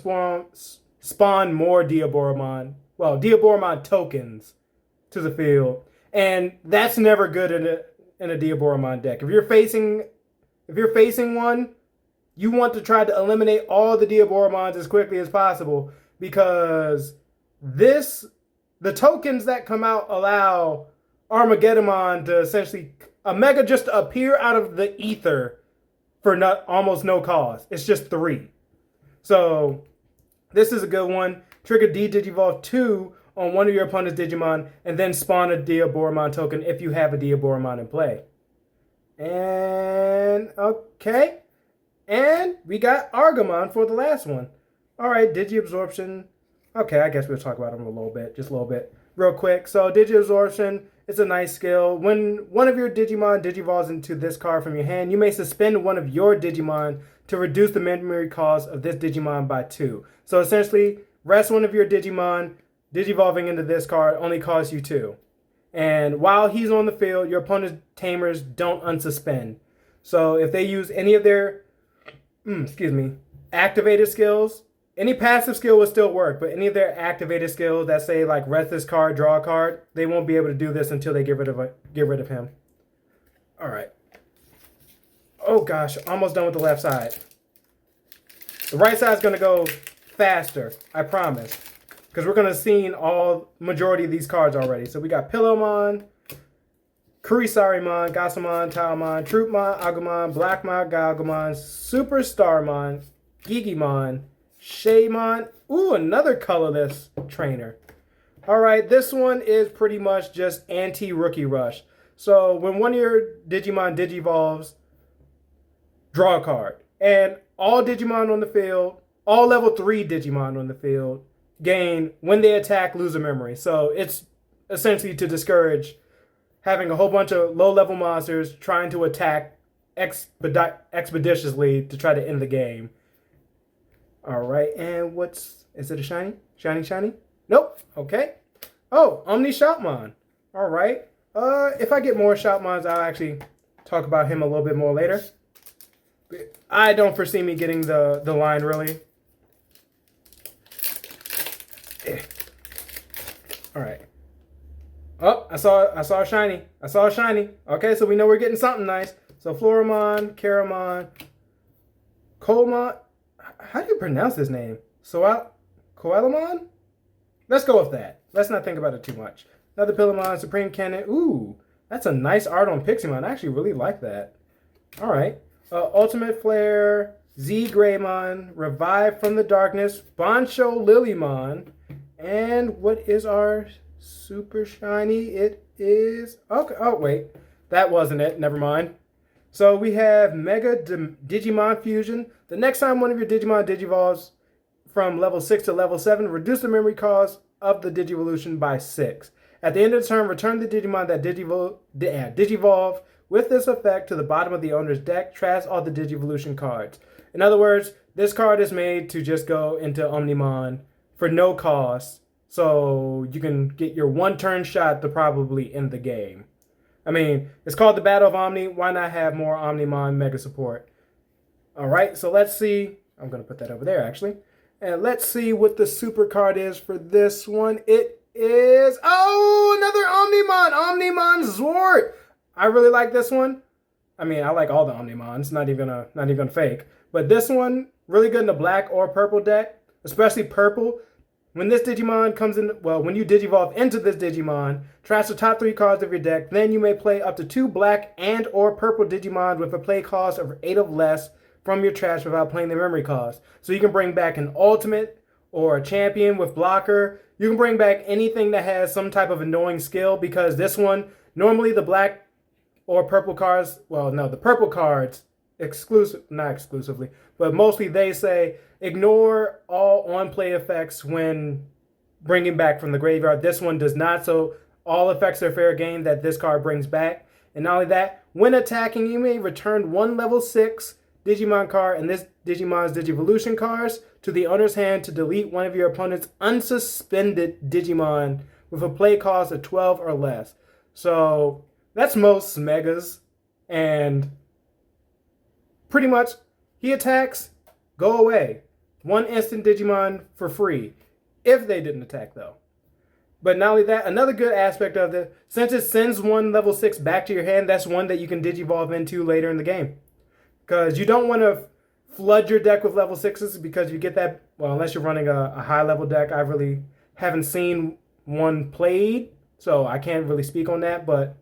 spawn more Diaboromon tokens to the field. And that's never good in a Diaboromon deck. If you're facing one, you want to try to eliminate all the Diaboromons as quickly as possible, because the tokens that come out allow Armageddon to essentially a mega just to appear out of the ether for almost no cost. It's just 3. So this is a good one. Trigger D-Digivolve 2 on one of your opponent's Digimon, and then spawn a Diaboromon token if you have a Diaboromon in play. And okay. And we got Argomon for the last one. Alright, Digi-Absorption. Okay, I guess we'll talk about him just a little bit. Real quick. So Digi-Absorption, it's a nice skill. When one of your Digimon digivolves into this card from your hand, you may suspend one of your Digimon to reduce the memory cost of this Digimon by 2. So essentially, rest one of your Digimon, digivolving into this card only costs you 2. And while he's on the field, your opponent's Tamers don't unsuspend. So if they use any of their, activated skills, any passive skill will still work, but any of their activated skills that say like rest this card, draw a card, they won't be able to do this until they get rid of him. All right. Oh gosh, almost done with the left side. The right side's gonna go faster, I promise, because we're gonna see majority of these cards already. So we got Pillowmon, Kurisarimon, Gasamon, Taomon, Troopmon, Agumon, Blackmon, Galgamon, Superstarmon, Gigimon, Shaymon. Ooh, another colorless trainer. Alright, this one is pretty much just anti-rookie rush. So when one of your Digimon digivolves, draw a card. And all Digimon on the field, all level 3 Digimon on the field, gain, when they attack, lose a memory. So it's essentially to discourage having a whole bunch of low-level monsters trying to attack expeditiously to try to end the game. All right, and is it a shiny? Shiny? Nope, okay. Oh, Omni Shoutmon. All right. If I get more Shoutmons, I'll actually talk about him a little bit more later. I don't foresee me getting the line, really. All right. Oh, I saw a shiny. Okay, so we know we're getting something nice. So Floramon, Caramon, Colmon. How do you pronounce his name? Coelamon? Let's go with that. Let's not think about it too much. Another Pillamon, Supreme Cannon. Ooh, that's a nice art on Piximon. I actually really like that. All right. Ultimate Flare, Z Greymon, Revive from the Darkness, Bancho Lilymon, and what is our super shiny? It is... Okay. Oh, wait. That wasn't it. Never mind. So we have Mega Digimon Fusion. The next time one of your Digimon digivolves from level 6 to level 7, reduce the memory cost of the Digivolution by 6. At the end of the turn, return the Digimon that digivolve with this effect to the bottom of the owner's deck. Trash all the Digivolution cards. In other words, this card is made to just go into Omnimon for no cost, so you can get your one-turn shot to probably end the game. I mean, it's called the Battle of Omni. Why not have more Omnimon Mega support? All right, so let's see. I'm going to put that over there, actually. And let's see what the super card is for this one. It is... Oh, another Omnimon! Omnimon Zwart! I really like this one. I mean, I like all the Omnimons. Not even fake. But this one, really good in the black or purple deck. Especially purple. When this Digimon comes in, well, when you digivolve into this Digimon, trash the top 3 cards of your deck. Then you may play up to 2 black and or purple Digimon with a play cost of 8 or less from your trash without playing the memory cost. So you can bring back an ultimate or a champion with blocker. You can bring back anything that has some type of annoying skill, because this one, normally the black or purple cards, well, no, the purple cards, not exclusively, but mostly they say ignore all on-play effects when bringing back from the graveyard. This one does not, so all effects are fair game that this card brings back. And not only that, when attacking, you may return one level 6 Digimon card, and this Digimon's Digivolution cards to the owner's hand to delete one of your opponent's unsuspended Digimon with a play cost of 12 or less. So that's most megas, and pretty much he attacks, go away. One instant Digimon for free, if they didn't attack though. But not only that, another good aspect of it, since it sends one level 6 back to your hand, that's one that you can Digivolve into later in the game. Because you don't want to flood your deck with level 6s because you get that, well, unless you're running a high level deck. I really haven't seen one played, so I can't really speak on that. But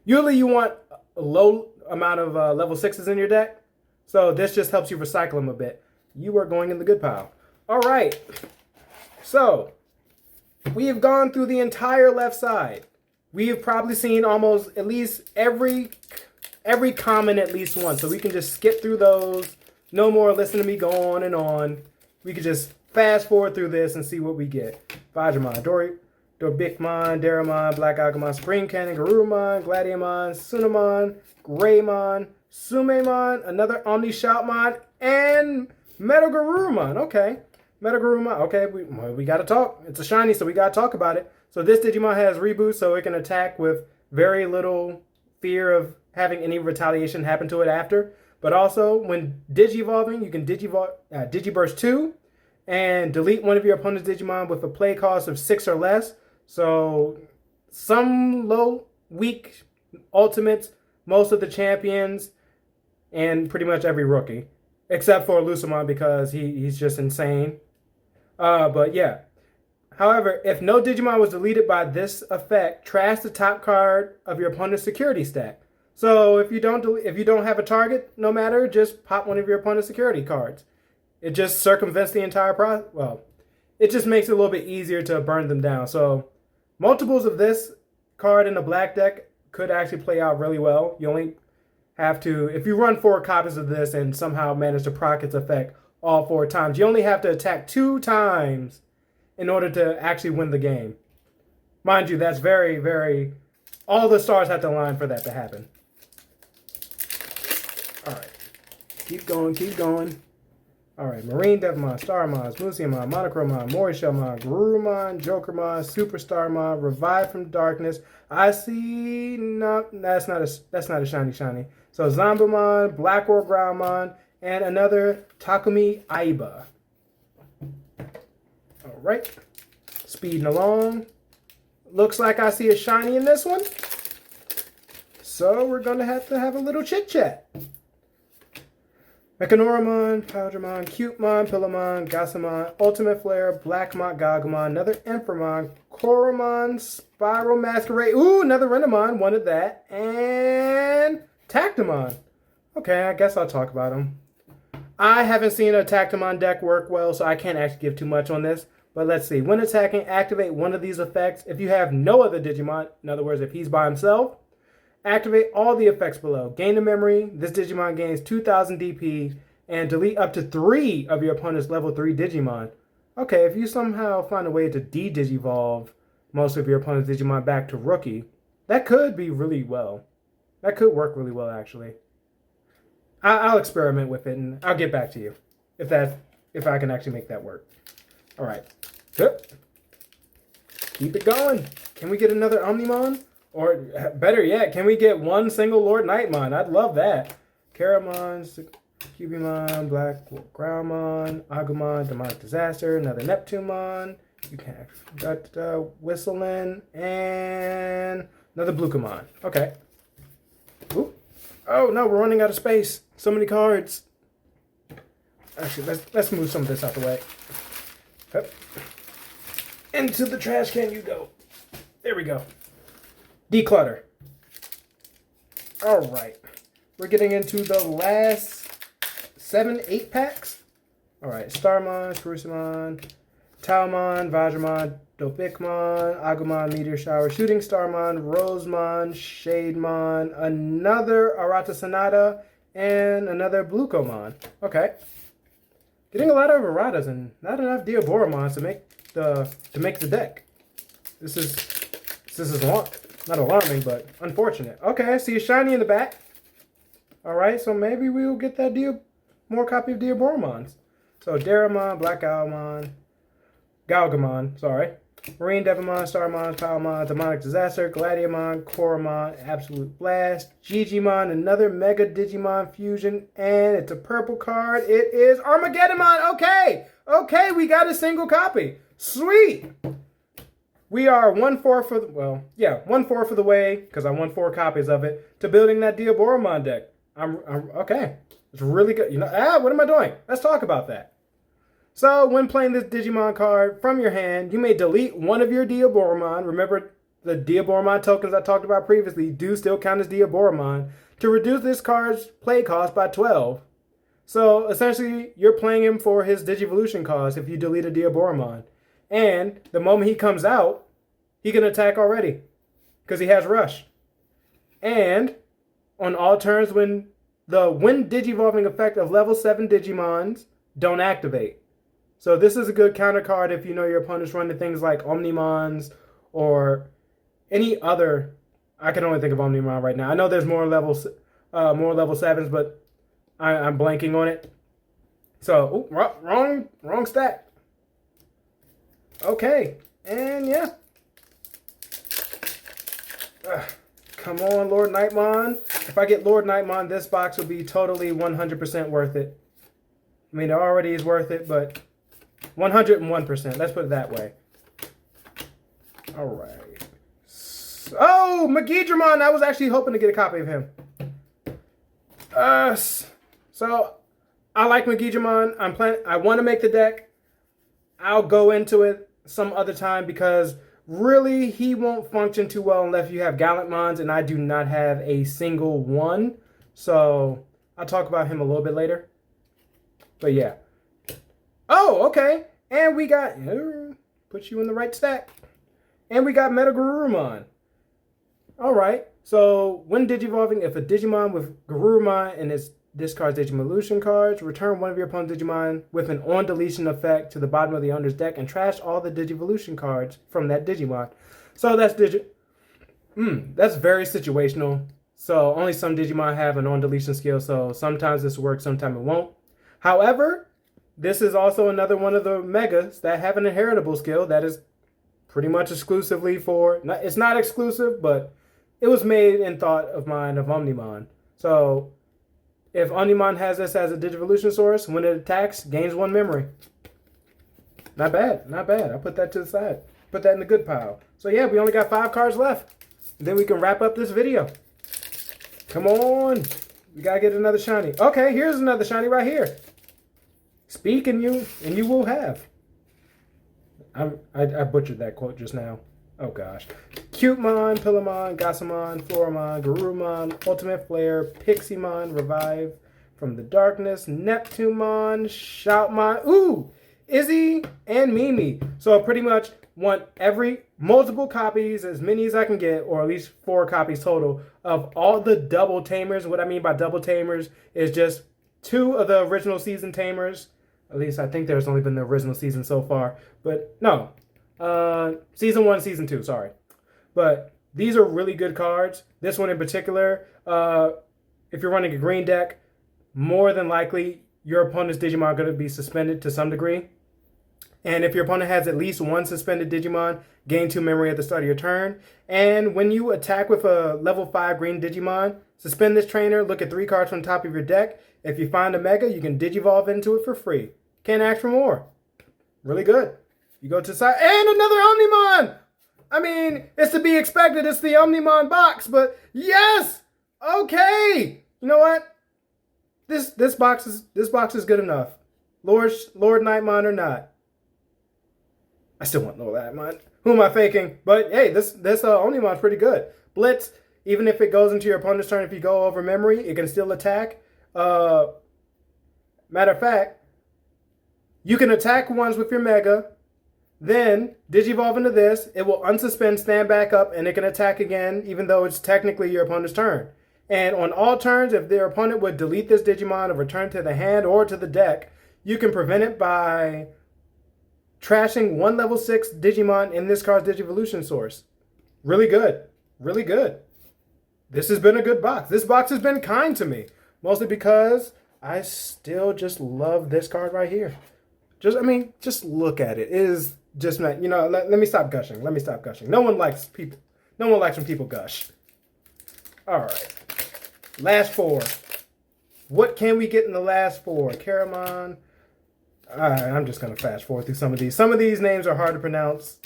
usually you want a low amount of level 6s in your deck. So this just helps you recycle them a bit. You are going in the good pile. All right. So we have gone through the entire left side. We have probably seen almost at least every common at least once. So we can just skip through those. No more listen to me go on and on. We can just fast forward through this and see what we get. Vajramon, Doricmon, Daramon, Black Agumon, Spring Cannon, Garurumon, Gladiamon, Sunamon, Greymon, Sumemon, another Omni Shoutmon, and Metal Garurumon. Okay. Metal Garurumon. Okay, we got to talk. It's a shiny, so we got to talk about it. So this Digimon has reboot, so it can attack with very little fear of having any retaliation happen to it after. But also, when Digivolving, you can Digiburst 2 and delete one of your opponent's Digimon with a play cost of 6 or less. So some low, weak ultimates, most of the champions, and pretty much every rookie. Except for Lucemon because he's just insane. But yeah. However, if no Digimon was deleted by this effect, trash the top card of your opponent's security stack. So if you don't have a target, no matter, just pop one of your opponent's security cards. It just circumvents the entire process. Well, it just makes it a little bit easier to burn them down. So multiples of this card in a black deck could actually play out really well. You only have to, if you run 4 copies of this and somehow manage to proc its effect all 4 times, you only have to attack 2 times in order to actually win the game. Mind you, that's very, very, all the stars have to align for that to happen. All right, keep going, keep going. All right, Marine Devmon, Starmon, Smoothieamon, Monochromon, Morishellmon, Garurumon, Jokermon, Superstarmon, Revive from Darkness. I see, no, that's not a shiny. So Zombamon, Black War Groundmon, and another Takumi Aiba. All right, speeding along. Looks like I see a shiny in this one. So we're going to have a little chit chat. Mechanoramon, Powdermon, Cutemon, Pillamon, Gasamon, Ultimate Flare, Blackmon, Gagumon, another Inframon, Koromon, Spiral Masquerade. Ooh, another Renamon, wanted that. And Tactomon. Okay, I guess I'll talk about him. I haven't seen a Tactomon deck work well, so I can't actually give too much on this. But let's see. When attacking, activate one of these effects. If you have no other Digimon, in other words, if he's by himself, activate all the effects below. Gain the memory. This Digimon gains 2,000 DP and delete up to 3 of your opponent's level 3 Digimon. Okay, if you somehow find a way to de-Digivolve most of your opponent's Digimon back to rookie, that could be really well. That could work really well, actually. I'll experiment with it and I'll get back to you if I can actually make that work. All right. Yep. Keep it going. Can we get another Omnimon? Or better yet, can we get one single Lord Nightmon? I'd love that. Karamon, Cubimon, Black Groundmon, Agumon, Demonic Disaster, another Neptunemon. You can got Whistling, and another Blucamon. Okay. Ooh. Oh no, we're running out of space. So many cards. Actually, let's move some of this out the way. Yep. Into the trash can you go. There we go. Declutter. All right. We're getting into the last 7-8 packs. All right. Starmon, Crucimon, Taomon, Vajramon, Doricmon, Agumon, Meteor Shower, Shooting Starmon, Rosemon, Shademon, another Arata Sonata, and another Blucomon. Okay. Getting a lot of Aratas and not enough Diaboromons to make the deck. This is not alarming, but unfortunate. Okay, I see a shiny in the back. All right, so maybe we will get that more copy of Diaboromons. So Daramon, Black Galgamon, sorry. Marine Devimon, Starmon, Palmon, Demonic Disaster, Gladiamon, Koromon, Absolute Blast, Gigimon, another Mega Digimon fusion, and it's a purple card. It is Armageddonmon. Okay, we got a single copy. Sweet. We are 1-4 for the, 1-4 for the way, because I won 4 copies of it, to building that Diaboromon deck. I'm okay. It's really good. You know, what am I doing? Let's talk about that. So, when playing this Digimon card from your hand, you may delete one of your Diaboromon. Remember, the Diaboromon tokens I talked about previously do still count as Diaboromon, to reduce this card's play cost by 12. So, essentially, you're playing him for his Digivolution cost if you delete a Diaboromon. And the moment he comes out, he can attack already, because he has Rush. And on all turns, when Digivolving effect of level 7 Digimons don't activate. So this is a good counter card if you know your opponent's running things like Omnimons or any other. I can only think of Omnimon right now. I know there's more level 7s, but I'm blanking on it. So wrong stat. Okay, and yeah. Come on, Lord Nightmon. If I get Lord Nightmon, this box will be totally 100% worth it. I mean, it already is worth it, but 101%. Let's put it that way. All right. Oh, Magidramon. I was actually hoping to get a copy of him. So I like Magidramon. I want to make the deck. I'll go into it some other time because really he won't function too well unless you have Gallantmons, and I do not have a single one. So I'll talk about him a little bit later. But yeah. Oh, okay. And we got, put you in the right stack. And we got Metagarurumon. All right. So when Digivolving, if a Digimon with Garurumon and its discards Digivolution cards, return one of your opponent's Digimon with an on-deletion effect to the bottom of the owner's deck and trash all the Digivolution cards from that Digimon. So that's that's very situational. So only some Digimon have an on-deletion skill, so sometimes this works, sometimes it won't. However, this is also another one of the Megas that have an inheritable skill that is pretty much exclusively for, it's not exclusive, but it was made in thought of mine of Omnimon. So if Omnimon has this as a Digivolution source, when it attacks, gains 1 memory. Not bad, not bad. I'll put that to the side. Put that in the good pile. So yeah, we only got 5 cards left. Then we can wrap up this video. Come on. We gotta get another shiny. Okay, here's another shiny right here. Speak and you will have. I butchered that quote just now. Oh gosh. Cutemon, Pillamon, Gossamon, Floramon, Garurumon, Ultimate Flare, Piximon, Revive from the Darkness, Neptunemon, Shoutmon, Izzy, and Mimi. So I pretty much want multiple copies, as many as I can get, or at least 4 copies total, of all the double tamers. What I mean by double tamers is just 2 of the original season tamers. At least I think there's only been the original season so far. But no. Season 1, Season 2, sorry. But these are really good cards. This one in particular, if you're running a green deck, more than likely your opponent's Digimon are going to be suspended to some degree. And if your opponent has at least 1 suspended Digimon, gain 2 memory at the start of your turn. And when you attack with a level 5 green Digimon, suspend this trainer, look at 3 cards from the top of your deck. If you find a Mega, you can Digivolve into it for free. Can't ask for more. Really good. You go to the side, and another Omnimon! I mean, it's to be expected. It's the Omnimon box, but yes! Okay! You know what? This box is good enough. Lord Nightmon or not. I still want Lord Nightmon. Who am I faking? But hey, this Omnimon's pretty good. Blitz, even if it goes into your opponent's turn, if you go over memory, it can still attack. Matter of fact, you can attack ones with your Mega, then Digivolve into this. It will unsuspend, stand back up, and it can attack again, even though it's technically your opponent's turn. And on all turns, if their opponent would delete this Digimon or return to the hand or to the deck, you can prevent it by trashing 1 level 6 Digimon in this card's Digivolution source. Really good. Really good. This has been a good box. This box has been kind to me. Mostly because I still just love this card right here. Just look at it. It is just not, let me stop gushing. Let me stop gushing. No one likes when people gush. All right. Last four. What can we get in the last four? Caramon. All right, I'm just going to fast forward through some of these. Some of these names are hard to pronounce.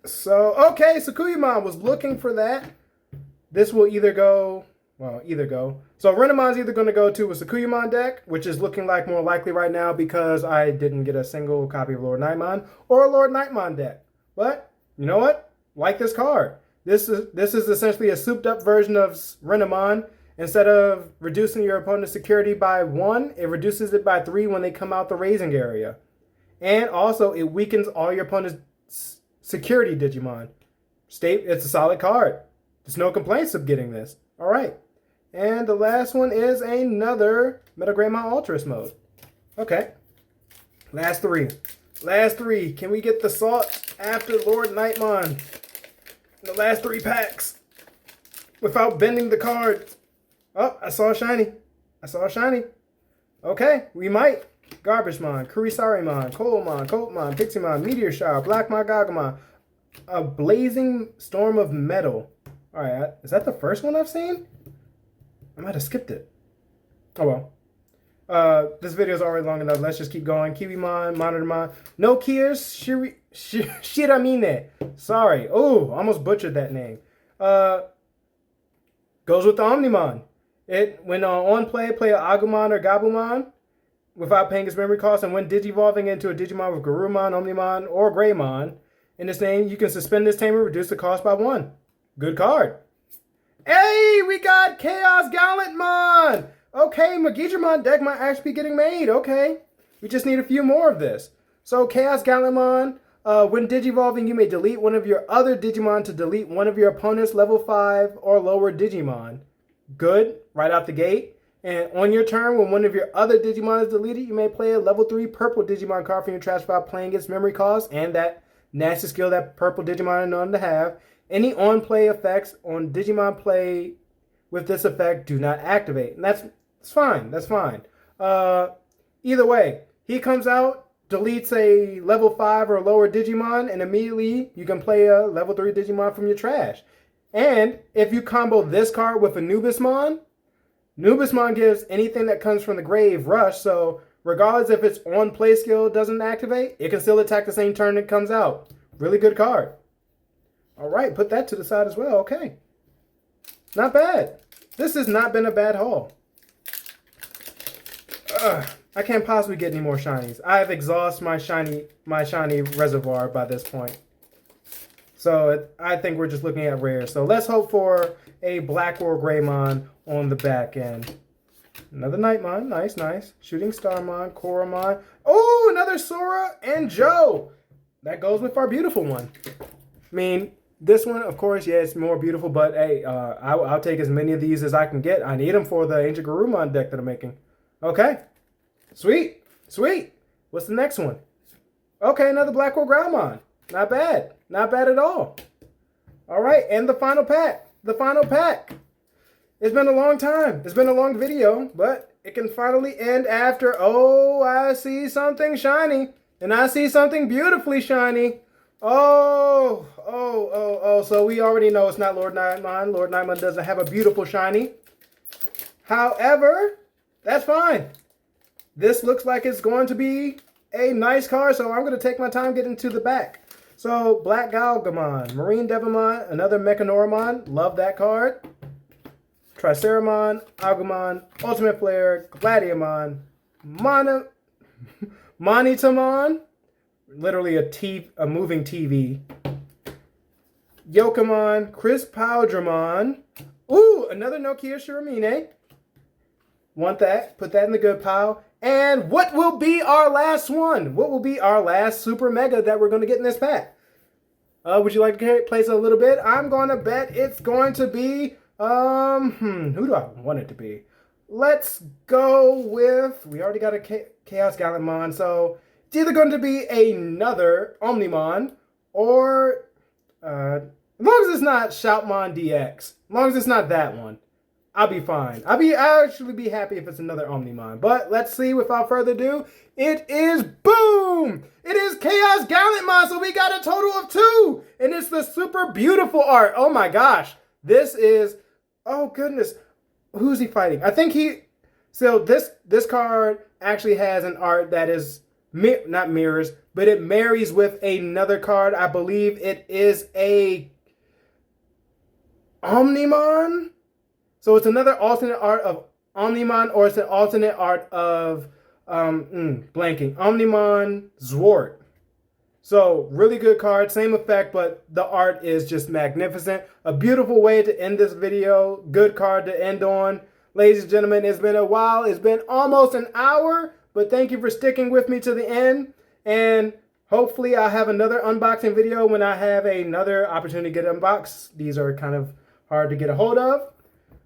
So, okay, Sakuyamon was looking for that. This will either go. So Renemon's either going to go to a Sakuyamon deck, which is looking like more likely right now because I didn't get a single copy of Lord Nightmon, or a Lord Nightmon deck. But, you know what? Like this card. This is essentially a souped up version of Renemon. Instead of reducing your opponent's security by 1, it reduces it by 3 when they come out the raising area. And also, it weakens all your opponent's security Digimon. It's a solid card. There's no complaints of getting this. All right. And the last one is another Metal Greymon Ultras mode. Okay. Last three. Last three. Can we get the salt after Lord Nightmon in the last 3 packs without bending the cards? Oh, I saw a shiny. I saw a shiny. Okay, we might. Garbagemon, Kurisarimon, Coalmon, Coltmon, Piximon, Meteor Shower, Blackmon, Gagamon. A Blazing Storm of Metal. Alright, is that the first one I've seen? I might have skipped it. Oh well. This video is already long enough. Let's just keep going. Kiwimon, Monitormon. No Kiers, Shiramine. Sorry. Oh, almost butchered that name. Goes with the Omnimon. When on play a Agumon or Gabumon without paying its memory cost, and when digivolving into a Digimon with Garurumon, Omnimon, or Greymon in its name, you can suspend this tamer, reduce the cost by 1. Good card. Hey, we got Chaos Gallantmon! Okay, Magidramon deck might actually be getting made. Okay. We just need a few more of this. So, Chaos Gallantmon, when digivolving, you may delete one of your other Digimon to delete one of your opponent's level 5 or lower Digimon. Good, right out the gate. And on your turn, when one of your other Digimon is deleted, you may play a level 3 purple Digimon card from your trash without playing its memory cost and that nasty skill that purple Digimon are known to have. Any on-play effects on Digimon play with this effect do not activate. And that's fine. That's fine. Either way, he comes out, deletes a level 5 or lower Digimon, and immediately you can play a level 3 Digimon from your trash. And if you combo this card with a Nubismon, Nubismon gives anything that comes from the grave rush, so regardless if its on-play skill doesn't activate, it can still attack the same turn it comes out. Really good card. Alright, put that to the side as well. Okay. Not bad. This has not been a bad haul. I can't possibly get any more shinies. I've exhausted my shiny reservoir by this point. So I think we're just looking at rare. So let's hope for a Black or Greymon on the back end. Another Nightmon. Nice, nice. Shooting Starmon, Koromon. Oh, another Sora and Joe. That goes with our beautiful one. I mean, this one, of course, yeah, it's more beautiful, but hey, I'll take as many of these as I can get. I need them for the Ancient Garurumon deck that I'm making. Okay. Sweet. Sweet. What's the next one? Okay, another Black or Greymon. Not bad. Not bad at all. All right, and the final pack. The final pack. It's been a long time. It's been a long video, but it can finally end after, oh, I see something shiny. And I see something beautifully shiny. Oh. So we already know it's not Lord Nightmon. Lord Nightmon doesn't have a beautiful shiny. However, that's fine. This looks like it's going to be a nice card, so I'm going to take my time getting to the back. So, Black Galgamon, Marine Devilmon, another Mechanoramon. Love that card. Triceramon, Agumon, Ultimate Flare, Gladiamon, Monitamon, literally a moving TV. Yokamon, Chris Powdramon. Ooh, another Nokia Shiramine. Want that? Put that in the good pile. And what will be our last one? What will be our last Super Mega that we're going to get in this pack? Would you like to place a little bit? I'm going to bet it's going to be, who do I want it to be? Let's go with, we already got a Chaos Gallantmon, so it's either going to be another Omnimon, or, as long as it's not Shoutmon DX, as long as it's not that one, I'll be fine. I'll actually be happy if it's another Omnimon. But let's see, without further ado, it is boom! It is Chaos Gallantmon, so we got a total of 2! And it's the super beautiful art. Oh my gosh. This is, oh goodness. Who's he fighting? I think so this card actually has an art that is, not mirrors, but it marries with another card. I believe it is a Omnimon? So it's another alternate art of Omnimon, or it's an alternate art of, blanking, Omnimon Zwart. So really good card, same effect, but the art is just magnificent. A beautiful way to end this video. Good card to end on. Ladies and gentlemen, it's been a while. It's been almost an hour, but thank you for sticking with me to the end. And hopefully I'll have another unboxing video when I have another opportunity to get unboxed. These are kind of hard to get a hold of.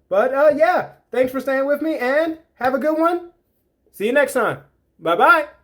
But yeah, thanks for staying with me and have a good one. See you next time. Bye-bye.